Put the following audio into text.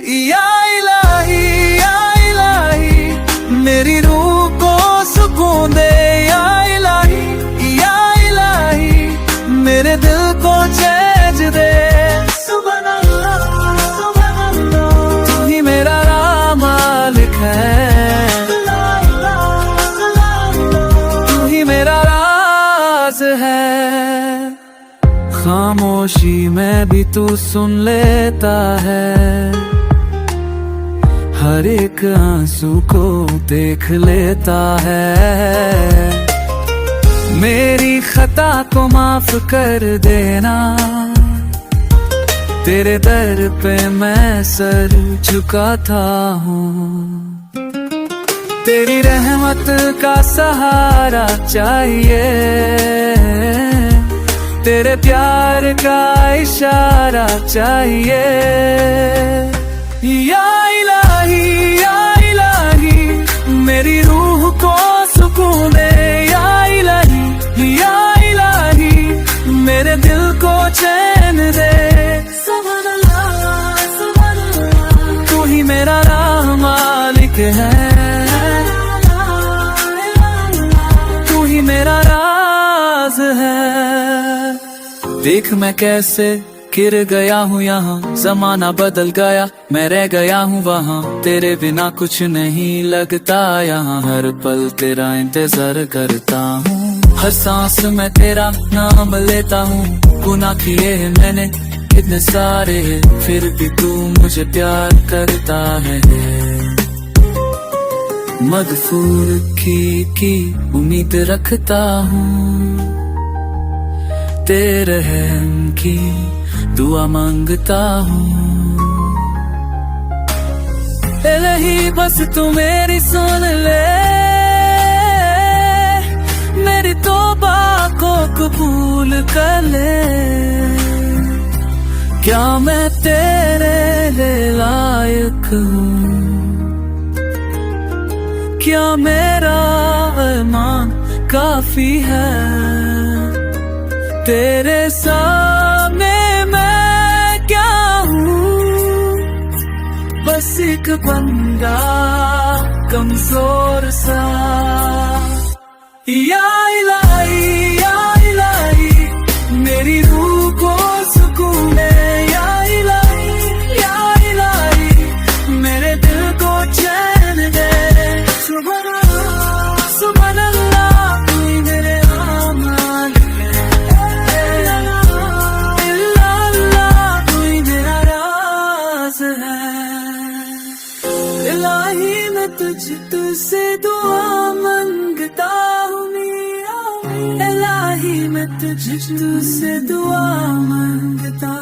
या इलाही मेरी रूह को सुकून दे, या इलाही मेरे दिल को चैन दे। सुभान अल्लाह, तू ही मेरा मालिक है, तू ही मेरा राज है। खामोशी में भी तू सुन लेता है, हर एक आंसू को देख लेता है। मेरी खता को माफ कर देना, तेरे दर पे मैं सर झुकाता हूँ। तेरी रहमत का सहारा चाहिए, तेरे प्यार का इशारा चाहिए। या इलाही मेरी रूह को सुकून दे, या इलाही मेरे दिल को चैन दे। सुभान अल्लाह, तू ही मेरा मालिक है, तू ही मेरा राज है। देख मैं कैसे गिर गया हूँ यहाँ, जमाना बदल गया, मैं रह गया हूँ वहाँ। तेरे बिना कुछ नहीं लगता यहाँ, हर पल तेरा इंतजार करता हूँ। हर सांस में तेरा नाम लेता हूँ। गुनाह किए हैं मैंने कितने सारे, फिर भी तू मुझे प्यार करता है। मगफूर की उम्मीद रखता हूँ, तेरे रहम की दुआ मांगता हूँ। इलाही बस तू मेरी सुन ले, मेरी तौबा को कबूल कर ले। क्या मैं तेरे लायक हूँ, क्या मेरा ईमान काफी है। तेरे सामने मैं क्या हूँ, बस एक बंदा कमजोर सा। या इलाही मेरी रूह को सुकून दे, या इलाही मेरे दिल को चैन दे। सुभान अल्लाह, तू ही मेरे मालिक है, अल्लाह तू ही मेरा राज है। इलाही मैं तुझसे दुआ मांगता हूँ, इलाही मैं तुझसे दुआ मांगता